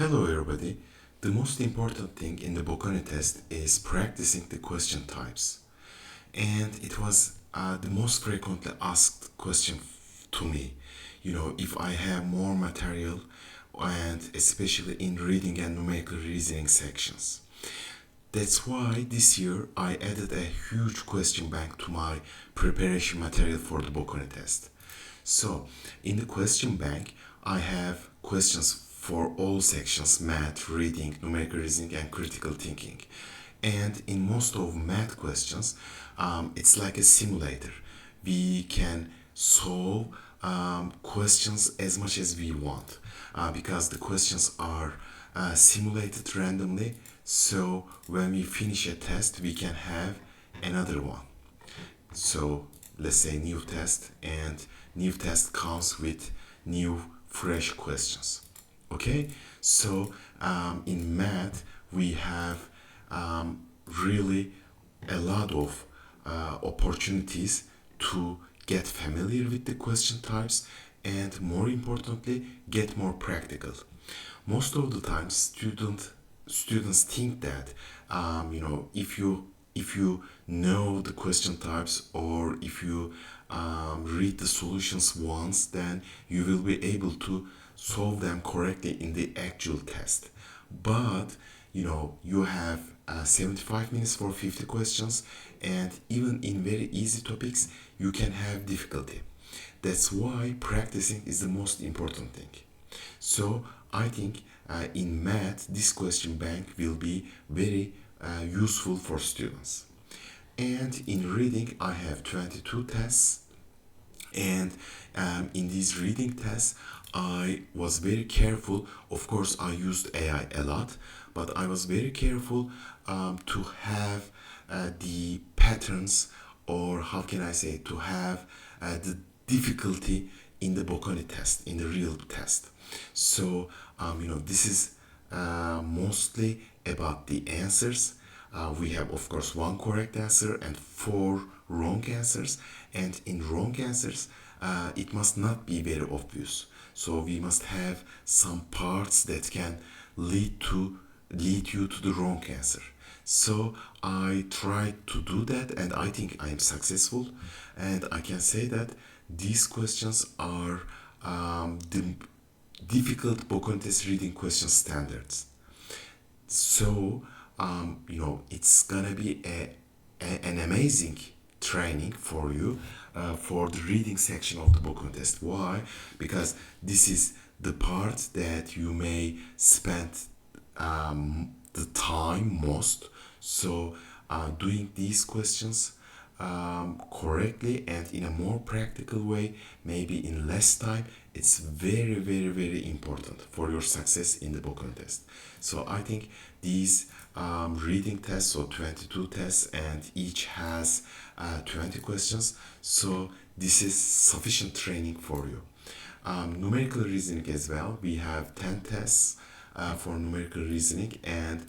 Hello everybody. The most important thing in the Bocconi test is practicing the question types. And it was the most frequently asked question to me. If I have more material and especially in reading and numerical reasoning sections. That's why this year I added a huge question bank to my preparation material for the Bocconi test. So, in the question bank, I have questions for all sections: math, reading, numerical reasoning, and critical thinking. And in most of math questions, it's like a simulator. We can solve questions as much as we want because the questions are simulated randomly. So when we finish a test, we can have another one. So let's say new test, and new test comes with new fresh questions. Okay, so in math we have really a lot of opportunities to get familiar with the question types and more importantly get more practical. Most of the time students think that if you know the question types, or if you read the solutions once, then you will be able to solve them correctly in the actual test. But you have 75 minutes for 50 questions, and even in very easy topics you can have difficulty. That's why practicing is the most important thing. So I think in math this question bank will be very useful for students. And in reading I have 22 tests, and in these reading tests I was very careful. Of course I used AI a lot, but I was very careful to have the patterns, or how can I say, to have the difficulty in the Bocconi test, in the real test. So this is mostly about the answers. We have, of course, one correct answer and four wrong answers. And in wrong answers, it must not be very obvious. So we must have some parts that can lead to lead you to the wrong answer. So I tried to do that, and I think I am successful. And I can say that these questions are the difficult Bocconi test reading question standards. So it's gonna be an amazing training for you for the reading section of the book contest. Why? Because this is the part that you may spend the time most. So doing these questions correctly and in a more practical way, maybe in less time, it's very, very, very important for your success in the book contest. So I think these reading tests, so 22 tests, and each has 20 questions. So this is sufficient training for you. Numerical reasoning as well. We have 10 tests for numerical reasoning, and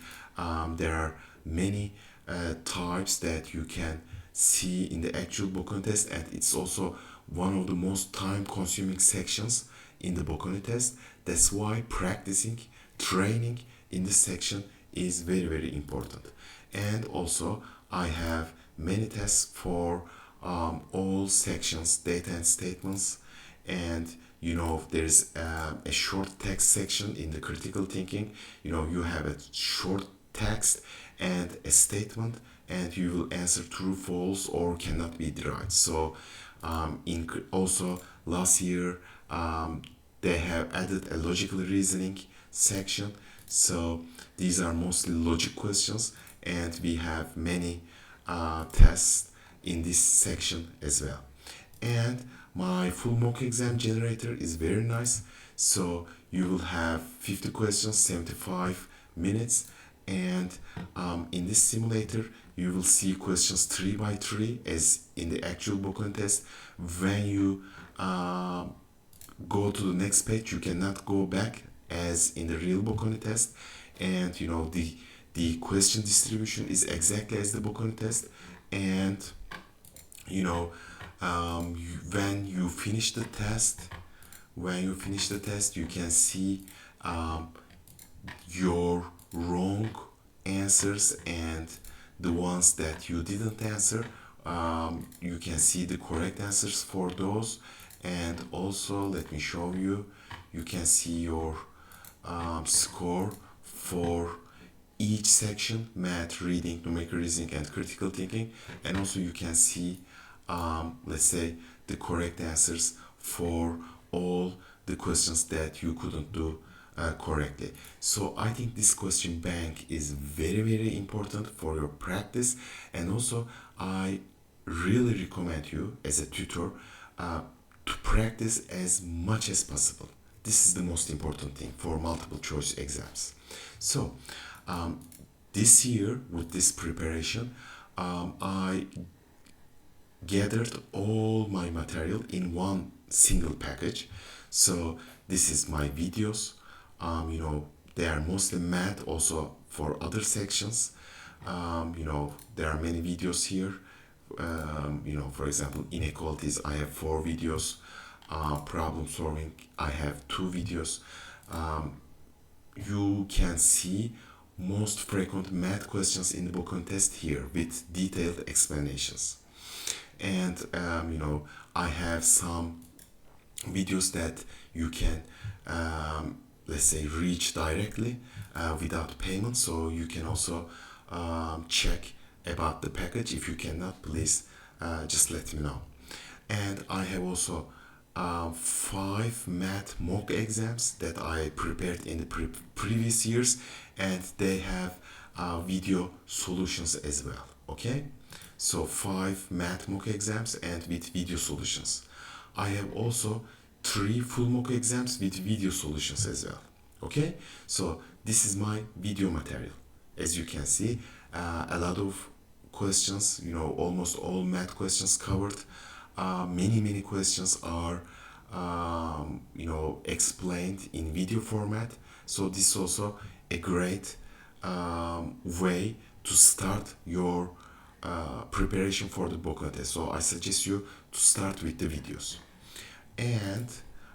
there are many types that you can see in the actual Bocconi test, and it's also one of the most time consuming sections in the Bocconi test. That's why practicing, training in this section is very, very important. And also I have many tests for all sections, data and statements. And there's a short text section in the critical thinking. You have a short text and a statement, and you will answer true, false, or cannot be derived. So also last year they have added a logical reasoning section. So these are mostly logic questions, and we have many tests in this section as well. And my full mock exam generator is very nice. So you will have 50 questions, 75 minutes, and in this simulator you will see questions 3 by 3 as in the actual Bocconi test. When you go to the next page, you cannot go back as in the real Bocconi test. And the question distribution is exactly as the Bocconi test. And when you finish the test, you can see answers and the ones that you didn't answer. You can see the correct answers for those, and also let me show you. You can see your score for each section: math, reading, numerical reasoning, and critical thinking. And also you can see, let's say, the correct answers for all the questions that you couldn't do correctly. So I think this question bank is very important for your practice, and also I really recommend you as a tutor to practice as much as possible. This is the most important thing for multiple choice exams. So this year with this preparation, I gathered all my material in one single package. So this is my videos. They are mostly math, also for other sections. There are many videos here. For example, inequalities, I have 4 videos. Problem solving, I have 2 videos. You can see most frequent math questions in the Bocconi test here with detailed explanations. And I have some videos that you can let's say reach directly without payment, so you can also check about the package. If you cannot, please just let me know. And I have also 5 math mock exams that I prepared in the previous years, and they have video solutions as well. Okay, so 5 math mock exams and with video solutions. I have also 3 full mock exams with video solutions as well. Okay, so this is my video material. As you can see, a lot of questions, almost all math questions covered. Many questions are explained in video format. So this is also a great way to start your preparation for the Bocconi test. So I suggest you to start with the videos. And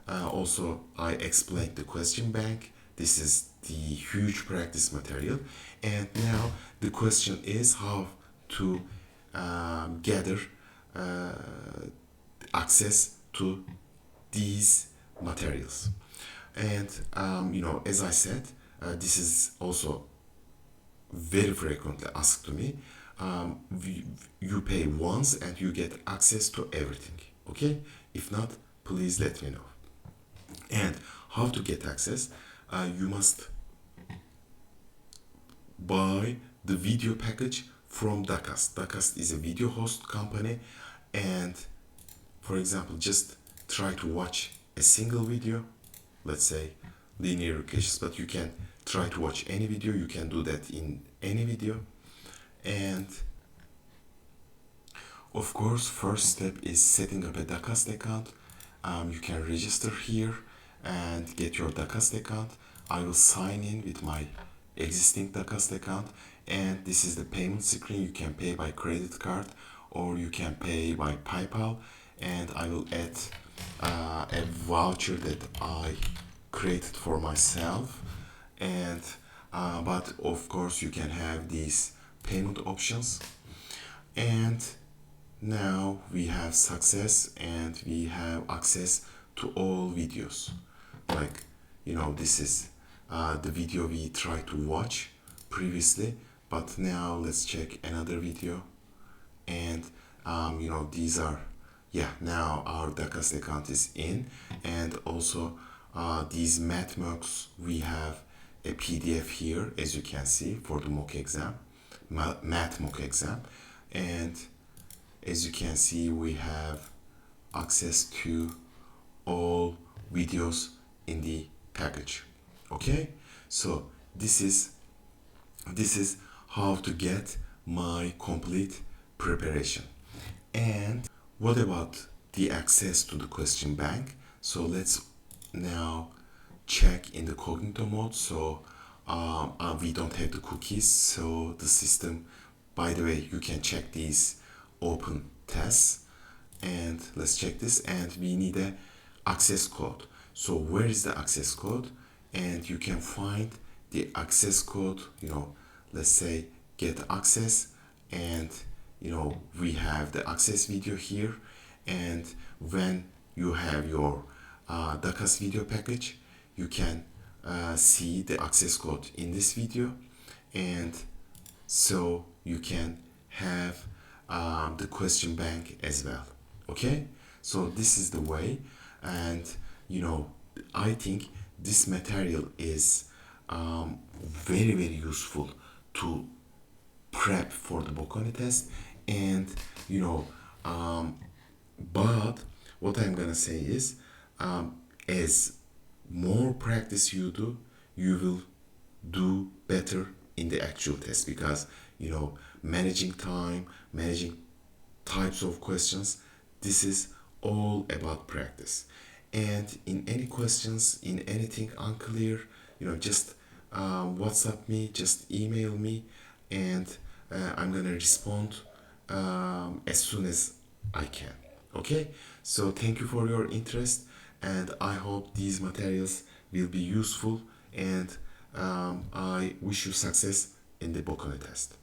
also I explained the question bank. This is the huge practice material. And now the question is how to gather access to these materials. And as I said, this is also very frequently asked to me. You pay once and you get access to everything. Okay, if not, please let me know. And how to get access? You must buy the video package from Dacast. Dacast is a video host company, and for example, just try to watch a single video, let's say linear regressions, but you can try to watch any video. You can do that in any video. And of course, first step is setting up a Dacast account. You can register here and get your Dacast account. I will sign in with my existing Dacast account, and this is the payment screen. You can pay by credit card or you can pay by PayPal, and I will add a voucher that I created for myself. And but of course you can have these payment options. And now we have success and we have access to all videos. Like, this is the video we tried to watch previously, but now let's check another video. And these are, now our Dacast account is in. And also these math mocks, we have a PDF here, as you can see, for the mock exam, math mock exam. And as you can see, we have access to all videos in the package. Okay, so this is how to get my complete preparation. And what about the access to the question bank? So let's now check in the cognito mode. So we don't have the cookies, so the system, by the way, you can check these open tests. And let's check this, and we need a access code. So where is the access code? And you can find the access code, let's say get access, and we have the access video here. And when you have your Dakas video package, you can see the access code in this video, and so you can have the question bank as well. Okay, so this is the way. And I think this material is very very useful to prep for the Bocconi test. And but what I'm gonna say is, as more practice you do, you will do better in the actual test, because managing time, managing types of questions, this is all about practice. And in any questions, in anything unclear, just WhatsApp me, just email me, and I'm gonna respond as soon as I can. Okay, so thank you for your interest, and I hope these materials will be useful, and I wish you success in the Bocconi test.